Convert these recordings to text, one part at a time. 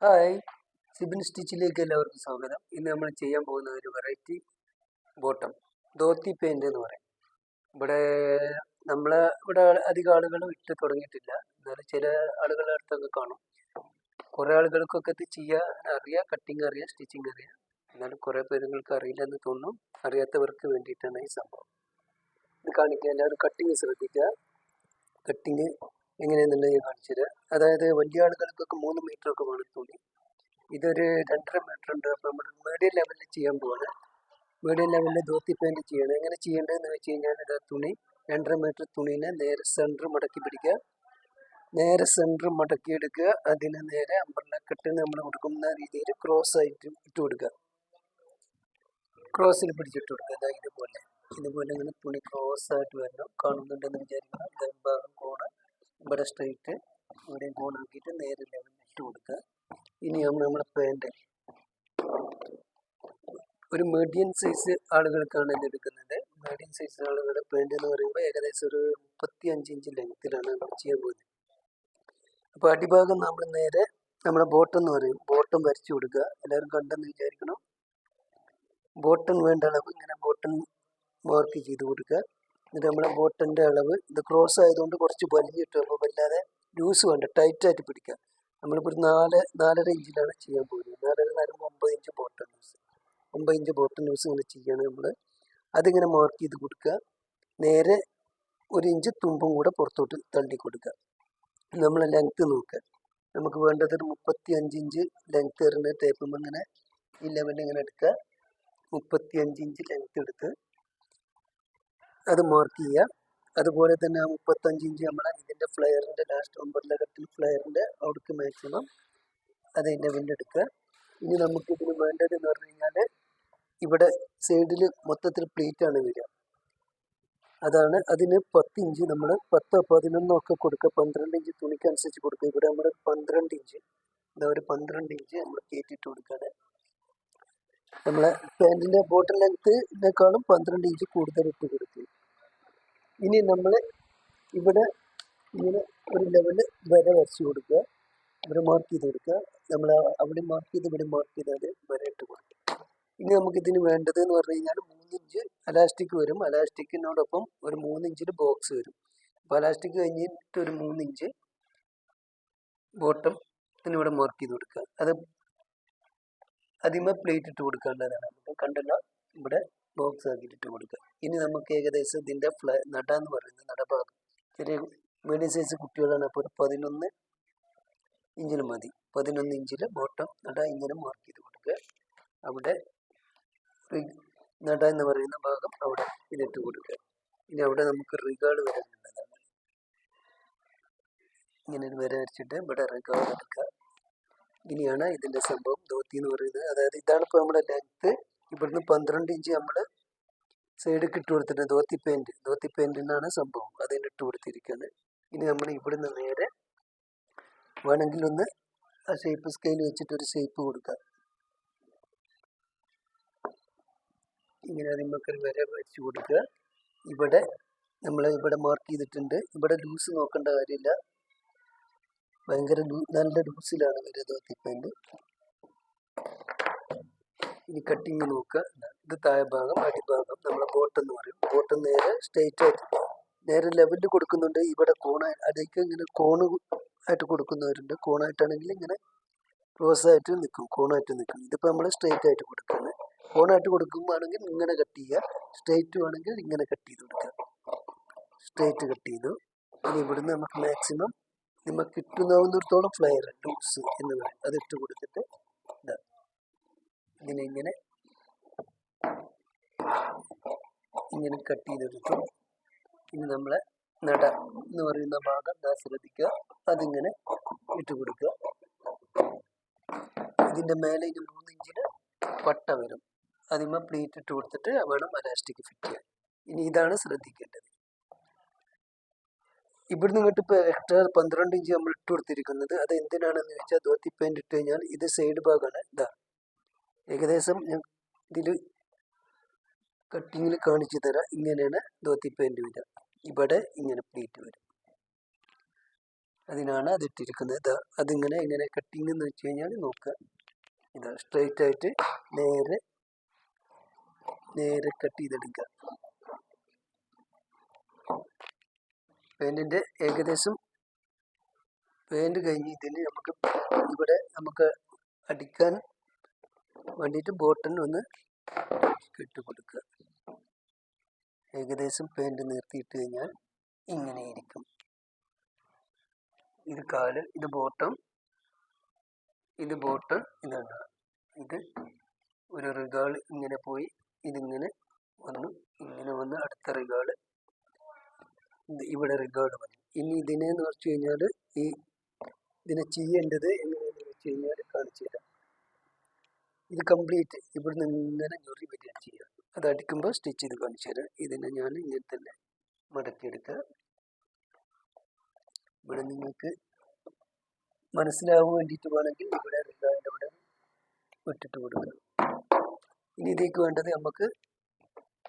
Hi, Sibin സ്റ്റിച്ചിലേക്ക് എല്ലാവർക്കും സ്വാഗതം. ഇന്ന് നമ്മൾ ചെയ്യാൻ പോകുന്ന ഒരു വെറൈറ്റി ബോട്ടം ധോത്തി പെയിന്റ് എന്ന് പറയും. ഇവിടെ ഇവിടെ അധികം ആളുകളും ഇട്ട് തുടങ്ങിയിട്ടില്ല. എന്നാലും ചില ആളുകളുടെ അടുത്തൊക്കെ കാണും. കുറേ ആളുകൾക്കൊക്കെ ഇത് ചെയ്യാൻ അറിയാം, കട്ടിങ് അറിയാം, സ്റ്റിച്ചിങ് അറിയാം. എന്നാലും കുറേ പേരുകൾക്ക് അറിയില്ലെന്ന് തോന്നുന്നു. അറിയാത്തവർക്ക് വേണ്ടിയിട്ടാണ് ഈ സംഭവം. ഇത് കാണിക്കുക, എല്ലാവരും കട്ടിങ് ശ്രദ്ധിക്കുക. കട്ടിങ് എങ്ങനെയാണെന്നുള്ളത് ഞാൻ കാണിച്ചു തരാം. അതായത് വലിയ ആളുകൾക്കൊക്കെ 3 മീറ്ററൊക്കെ വേണം തുണി. ഇതൊരു 2.5 മീറ്റർ ഉണ്ട്. അപ്പോൾ നമ്മൾ മീഡിയം ലെവലിൽ ചെയ്യാൻ പോവാണ്. മീഡിയം ലെവലിൽ ധോത്തി പെയിന്റ് ചെയ്യണം. എങ്ങനെ ചെയ്യേണ്ടതെന്ന് വെച്ച് കഴിഞ്ഞാൽ ഇതാ തുണി 2.5 മീറ്റർ തുണീനെ നേരെ സെൻറ്റർ മടക്കി പിടിക്കുക, നേരെ സെൻറ്റർ മടക്കി എടുക്കുക. അതിന് നേരെ അമ്പർല കട്ട് നമ്മൾ കൊടുക്കുന്ന രീതിയിൽ ക്രോസ് ആയിട്ട് ഇട്ട് കൊടുക്കുക. ക്രോസിൽ പിടിച്ചിട്ട് കൊടുക്കുക. അതാ ഇതുപോലെ ഇങ്ങനെ തുണി ക്രോസ് ആയിട്ട് വരണം. കാണുന്നുണ്ടെന്ന് വിചാരിക്കണം. ഭാഗം കോണ് ഇവിടെ സ്ട്രൈറ്റ്, ഇവിടെയും കോണാക്കിയിട്ട് നേരെ ലെവലിൽ ഇട്ട് കൊടുക്കുക. ഇനിയാണ് നമ്മുടെ പാൻറ്. ഒരു മീഡിയം സൈസ് ആളുകൾക്കാണ് ഇത് എടുക്കുന്നത്. മീഡിയം സൈസ് ആളുകളുടെ പാൻറ് എന്ന് പറയുമ്പോൾ ഏകദേശം ഒരു 35 ഇഞ്ച് ലെങ്ത്തിലാണ് നമ്മൾ ചെയ്യാൻ പോകുന്നത്. അപ്പോൾ അടിഭാഗം നമ്മൾ നേരെ നമ്മുടെ ബോട്ടം എന്ന് പറയും, ബോട്ടം വരച്ചു കൊടുക്കുക. എല്ലാവരും കണ്ടെന്ന് വിചാരിക്കണം. ബോട്ടം വേണ്ട അളവ് ഇങ്ങനെ ബോട്ടം മാർക്ക് ചെയ്ത് കൊടുക്കുക. എന്നിട്ട് നമ്മുടെ ബോട്ടൻ്റെ അളവ് ഇത് ക്രോസ് ആയതുകൊണ്ട് കുറച്ച് വലിഞ്ഞിട്ട്, അപ്പോൾ വല്ലാതെ ലൂസ് വേണ്ട, ടൈറ്റായിട്ട് പിടിക്കുക. നമ്മളിപ്പോൾ ഒരു 4.5 ഇഞ്ചിലാണ് ചെയ്യാൻ പോകുന്നത്. 4.5 9 inch bottom loose, 9 inch bottom loose ഇങ്ങനെ ചെയ്യണം നമ്മൾ. അതിങ്ങനെ മാർക്ക് ചെയ്ത് കൊടുക്കുക. നേരെ 1 ഇഞ്ച് തുമ്പും കൂടെ പുറത്തോട്ട് തള്ളി കൊടുക്കുക. നമ്മൾ ലെങ്ത്ത് നോക്കുക. നമുക്ക് വേണ്ടത് ഒരു 35 ഇഞ്ച് ലെങ്ത്ത് വരുന്ന ടേപ്പും ഇങ്ങനെ ഈ ലെവലിൽ ഇങ്ങനെ എടുക്കുക. 35 ഇഞ്ച് ലെങ്ത്ത് എടുത്ത് അത് മാർക്ക് ചെയ്യുക. അതുപോലെ തന്നെ ആ 35 ഇഞ്ച് നമ്മളെ ഇതിൻ്റെ ഫ്ലെയറിൻ്റെ ലാസ്റ്റ് അമ്പർല കട്ടിൽ ഫ്ലെയറിൻ്റെ അവിടേക്ക് മാക്സിമം അതിൻ്റെ എടുക്കുക. ഇനി നമുക്ക് ഇതിന് വേണ്ടത് എന്ന് പറഞ്ഞു കഴിഞ്ഞാൽ ഇവിടെ സൈഡിൽ മൊത്തത്തിൽ പ്ലീറ്റാണ് വരിക. അതിന് 10 ഇഞ്ച് നമ്മൾ 10 11 ഒക്കെ കൊടുക്കുക. 12 ഇഞ്ച് തുണിക്കനുസരിച്ച് കൊടുക്കുക. ഇവിടെ നമ്മൾ 12 ഇഞ്ച് ഒരു 12 ഇഞ്ച് നമ്മൾ കയറ്റിയിട്ട് കൊടുക്കുകയാണ്. നമ്മളെ പാൻറ്റിൻ്റെ ബോട്ടം ലെങ്ത്തിനേക്കാളും 12 ഇഞ്ച് കൂടുതൽ ഇട്ട് കൊടുക്കുക. ഇനി നമ്മൾ ഇവിടെ ഇങ്ങനെ ഒരു ലെവല് വര വരച്ച് കൊടുക്കുക. ഇവിടെ മാർക്ക് ചെയ്ത് കൊടുക്കുക. നമ്മൾ അവിടെ മാർക്ക് ചെയ്ത് ഇവിടെ മാർക്ക് ചെയ്താൽ വര ഇട്ട് കൊടുക്കുക. ഇനി നമുക്കിതിന് വേണ്ടത് എന്ന് പറഞ്ഞു കഴിഞ്ഞാൽ 3 ഇഞ്ച് അലാസ്റ്റിക് വരും. അലാസ്റ്റിക്കിനോടൊപ്പം ഒരു 3 ഇഞ്ചിൽ ബോക്സ് വരും. അപ്പോൾ അലാസ്റ്റിക് കഴിഞ്ഞിട്ട് ഒരു 3 ഇഞ്ച് ബോട്ടം ഇവിടെ മാർക്ക് ചെയ്ത് കൊടുക്കുക. അത് അതിന്മേൽ പ്ലേറ്റ് ഇട്ട് കൊടുക്കേണ്ടതാണ്. നമുക്ക് കണ്ടല്ലോ, ഇവിടെ ബോക്സ് ആക്കിയിട്ട് കൊടുക്കുക. ഇനി നമുക്ക് ഏകദേശം ഇതിൻ്റെ നട എന്ന് പറയുന്നത് നടഭാഗം ചെറിയ മീഡിയം സൈസ് കുട്ടികളാണ്. അപ്പോൾ ഒരു 11 ഇഞ്ചിൽ മതി. 11 ഇഞ്ചിൽ ബോട്ടം നട ഇങ്ങനെ മാർക്ക് ചെയ്ത് കൊടുക്കുക. അവിടെ നട എന്ന് പറയുന്ന ഭാഗം അവിടെ ഇതിട്ട് കൊടുക്കുക. ഇനി അവിടെ നമുക്ക് റിഗാൾ വരാനുള്ളതാണ്. ഇങ്ങനെ ഒരു വര വരച്ചിട്ട് ഇവിടെ റിഗാൾ എടുക്കുക. ഇനിയാണ് ഇതിൻ്റെ സംഭവം ധോത്തി എന്ന് പറയുന്നത്. അതായത് ഇതാണ് ഇപ്പോൾ നമ്മുടെ ലെങ്ത്ത്. ഇവിടുന്ന് 12 ഇഞ്ച് നമ്മൾ സൈഡിൽ ഇട്ട് കൊടുത്തിട്ട് ധോത്തി പെയിൻറ്റിനാണ് സംഭവം. അതിന് ഇട്ട് കൊടുത്തിരിക്കുന്നത്. ഇനി നമ്മൾ ഇവിടുന്ന് നേരെ വേണമെങ്കിൽ ഒന്ന് ആ ഷേപ്പ് സ്കെയിൽ വെച്ചിട്ട് ഒരു ഷേപ്പ് കൊടുക്കുക. ഇങ്ങനെ അതിന്മേൽ വര വരച്ച് കൊടുക്കുക. ഇവിടെ നമ്മൾ ഇവിടെ മാർക്ക് ചെയ്തിട്ടുണ്ട്. ഇവിടെ ലൂസ് നോക്കേണ്ട കാര്യമില്ല, ഭയങ്കര നല്ല ലൂസിലാണ് വരിക ധോത്തി പെയിൻറ്റ്. ഇനി കട്ടിങ് നോക്കുക. ഇത് താഴെ ഭാഗം, അടിഭാഗം നമ്മളെ ബോട്ടം എന്ന് പറയും. ബോട്ടം നേരെ സ്ട്രെയിറ്റ് ആയിട്ട് നേരെ ലെവലിൽ കൊടുക്കുന്നുണ്ട്. ഇവിടെ അതിലേക്ക് ഇങ്ങനെ കോണ് ആയിട്ട് കൊടുക്കുന്നവരുണ്ട്. കോണായിട്ടാണെങ്കിൽ ഇങ്ങനെ ക്രോസ് ആയിട്ട് നിൽക്കും, കോണായിട്ട് നിൽക്കും. ഇതിപ്പോൾ നമ്മൾ സ്ട്രെയിറ്റ് ആയിട്ട് കൊടുക്കുകയാണ്. കോണായിട്ട് കൊടുക്കുമ്പോഴാണെങ്കിൽ ഇങ്ങനെ കട്ട് ചെയ്യുക, സ്ട്രെയിറ്റ് ആണെങ്കിൽ ഇങ്ങനെ കട്ട് ചെയ്ത് കൊടുക്കുക. സ്ട്രെയിറ്റ് കട്ട് ചെയ്തു. ഇനി ഇവിടുന്ന് നമുക്ക് മാക്സിമം നമുക്ക് കിട്ടുന്നാവുന്നിടത്തോളം ഫ്ലെയർ ലൂസ് എന്ന് പറയും, അതിട്ട് കൊടുത്തിട്ട് ഇങ്ങനെ കട്ട് ചെയ്തെടുത്തു. ഇനി നമ്മളെ നട എന്ന് പറയുന്ന ഭാഗം ശ്രദ്ധിക്കുക, അതിങ്ങനെ ഇട്ട് കൊടുക്കുക. ഇതിൻ്റെ മേലെ 3 ഇഞ്ചിന് പട്ട വരും. അതിന്മേൽ പ്ലീറ്റ് ഇട്ട് കൊടുത്തിട്ട് വേണം അലാസ്റ്റിക് ഫിറ്റ് ചെയ്യാൻ. ഇനി ഇതാണ് ശ്രദ്ധിക്കേണ്ടത്. ഇവിടുന്ന് ഇങ്ങോട്ട് ഇപ്പോൾ എക്സ്ട്രാ 12 ഇഞ്ച് നമ്മൾ ഇട്ട് കൊടുത്തിരിക്കുന്നത് അത് എന്തിനാണെന്ന് ചോദിച്ചാൽ, ധോത്തി പെയിൻറ് ഇട്ട് കഴിഞ്ഞാൽ ഇത് സൈഡ് ഭാഗമാണ്. ഏകദേശം ഞാൻ ഇതിൽ കട്ടിങ്ങിൽ കാണിച്ചു തരാം. ഇങ്ങനെയാണ് ധോത്തി പെയിൻറ് വരിക. ഇവിടെ ഇങ്ങനെ പ്ലീറ്റ് വരും. അതിനാണ് അത് ഇട്ടിരിക്കുന്നത്. ഇതാ അതിങ്ങനെ ഇങ്ങനെ കട്ടിങ് എന്ന് വെച്ച് കഴിഞ്ഞാൽ നോക്കുക, ഇതാ സ്ട്രെയിറ്റ് ആയിട്ട് നേരെ നേരെ കട്ട് ചെയ്തെടുക്കുക. പാൻറ്റിൻ്റെ ഏകദേശം പാൻറ് കഴിഞ്ഞ് ഇതിന് നമുക്ക് ഇവിടെ നമുക്ക് അടിക്കാൻ വേണ്ടിയിട്ട് ബോട്ടൺ ഒന്ന് കെട്ടി കൊടുക്കുക. ഏകദേശം പാൻറ് നിർത്തിയിട്ട് കഴിഞ്ഞാൽ ഇങ്ങനെയിരിക്കും. ഇത് കാല്, ഇത് ബോട്ടം, ഇത് ബോട്ടം, ഇതാണ്. ഇത് ഒരു റിഗാൾ ഇങ്ങനെ പോയി ഇതിങ്ങനെ വന്നു, ഇങ്ങനെ വന്ന് അടുത്ത റിഗാള് ഇവിടെ റിഗാൾ വന്നു. ഇനി ഇതിനെന്ന് വെച്ച് കഴിഞ്ഞാൽ ഈ ഇതിനെ ചെയ്യേണ്ടത് എങ്ങനെയാണെന്ന് വെച്ച് കഴിഞ്ഞാൽ കാണിച്ചു തരാം. ഇത് കംപ്ലീറ്റ് ഇവിടുന്ന് ഇങ്ങനെ ഞൊറി വരികയാണ് ചെയ്യുക. അത് അടിക്കുമ്പോൾ സ്റ്റിച്ച് ചെയ്ത് കാണിച്ചു തരാം. ഇതിനെ ഞാൻ ഇങ്ങനെ തന്നെ മടക്കിയെടുക്കുക. ഇവിടെ നിങ്ങൾക്ക് മനസ്സിലാവാൻ വേണ്ടിയിട്ട് വേണമെങ്കിൽ ഇവിടെ റിഗാളിൻ്റെ ഇവിടെ വിട്ടിട്ട് കൊടുക്കുക. ഇനി ഇതിലേക്ക് വേണ്ടത് നമുക്ക്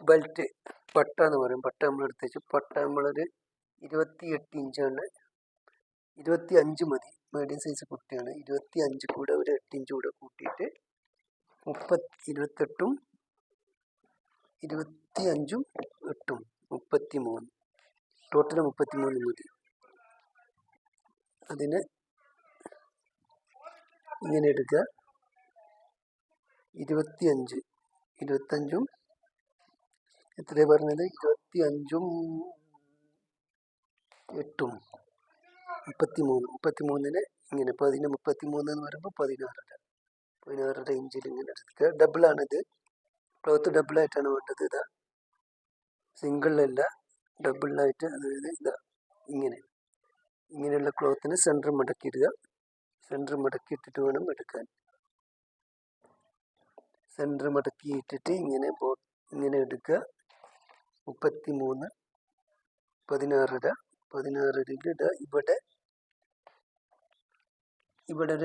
ബെൽറ്റ്, പട്ട എന്ന് പറയും. പട്ട നമ്മൾ എടുത്ത് വെച്ചു. പട്ട നമ്മളൊരു 28 ഇഞ്ചാണ്, 25 മതി. മീഡിയം സൈസ് കുട്ടിയാണ്. 25 കൂടെ ഒരു 8 ഇഞ്ച് കൂടെ കൂട്ടിയിട്ട് 28ഉം 25ഉം 8ഉം 33, ടോട്ടൽ 33 മതി. അതിന് ഇങ്ങനെ എടുക്കുക. 25ഉം എത്രയാണ് പറഞ്ഞത്, 25ഉം 8ഉം 33ന് ഇങ്ങനെ 33 എന്ന് പറയുമ്പോൾ 16 ഇഞ്ചിൽ ഇങ്ങനെ എടുക്കുക. ഡബിളാണിത്, ക്ലോത്ത് ഡബിളായിട്ടാണ് വേണ്ടത്. ഇതാ സിംഗിളല്ല, ഡബിളായിട്ട്. അതായത് ഇതാ ഇങ്ങനെയുള്ള ക്ലോത്തിന് സെൻറ്റർ മടക്കിയിടുക. സെൻറ്റർ മടക്കിയിട്ടിട്ട് വേണം എടുക്കാൻ. സെൻറ്റർ മടക്കിയിട്ടിട്ട് ഇങ്ങനെ എടുക്കുക. 33, 16 ഇടുക. ഇവിടെ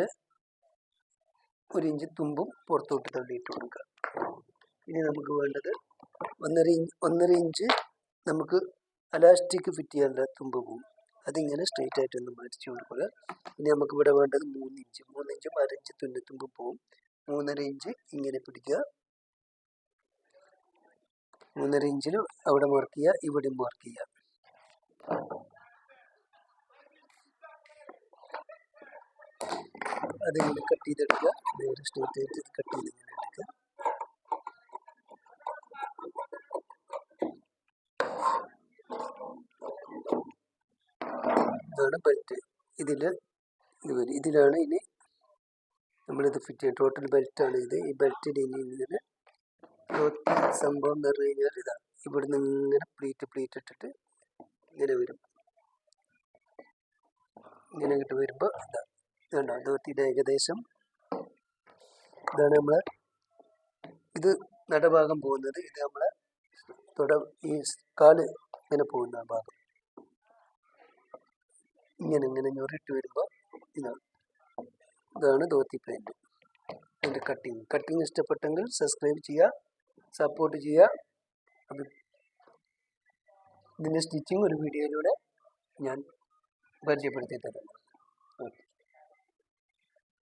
ഒരു ഇഞ്ച് തുമ്പും പുറത്തോട്ട് തള്ളിയിട്ട് കൊടുക്കുക. ഇനി നമുക്ക് വേണ്ടത് 1.5 ഇഞ്ച് നമുക്ക് അലാസ്റ്റിക് ഫിറ്റ് ചെയ്യാനുള്ള തുമ്പ് പോകും. അതിങ്ങനെ സ്ട്രെയിറ്റ് ആയിട്ടൊന്ന് മടിച്ചു കൊടുക്കുക. ഇനി നമുക്ക് ഇവിടെ വേണ്ടത് 3 ഇഞ്ചും 1.5 ഇഞ്ച് തുമ്പ് പോകും. 3.5 ഇഞ്ച് ഇങ്ങനെ പിടിക്കുക. 3.5 ഇഞ്ചിൽ അവിടെ മാർക്ക് ചെയ്യുക, ഇവിടെ മാർക്ക് ചെയ്യുക. അതിങ്ങനെ കട്ട് ചെയ്തെടുക്കുക. നേരെ സ്ട്രെയിറ്റ് ആയിട്ട് കട്ട് ചെയ്ത് ഇങ്ങനെ എടുക്കുക. ഇതാണ് ബെൽറ്റ്. ഇതിലാണ് ഇനി നമ്മളിത് ഫിറ്റ് ചെയ്യുക. ടോട്ടൽ ബെൽറ്റാണ് ഇത്. ഈ ബെൽറ്റിൽ ഇനി ഇങ്ങനെ സംഭവം എന്ന് പറഞ്ഞു കഴിഞ്ഞാൽ ഇതാ ഇവിടുന്ന് ഇങ്ങനെ പ്ലീറ്റ് ഇട്ടിട്ട് ഇങ്ങനെ വരും. ഇങ്ങനെ ഇങ്ങോട്ട് വരുമ്പോൾ ഇതാ ധോത്തിയുടെ ഏകദേശം ഇതാണ് നമ്മളെ ഇത് നടഭാഗം പോകുന്നത്. ഇത് നമ്മളെ ഈ കാല് ഇങ്ങനെ പോകുന്ന ഭാഗം ഇങ്ങനെ ഞൊറിട്ട് വരുമ്പോൾ ഇതാണ് ധോത്തി പാൻറ്. അതിൻ്റെ കട്ടിങ് ഇഷ്ടപ്പെട്ടെങ്കിൽ സബ്സ്ക്രൈബ് ചെയ്യുക, സപ്പോർട്ട് ചെയ്യുക. അത് ഇതിൻ്റെ സ്റ്റിച്ചിങ് ഒരു വീഡിയോയിലൂടെ ഞാൻ പരിചയപ്പെടുത്തി തരാം.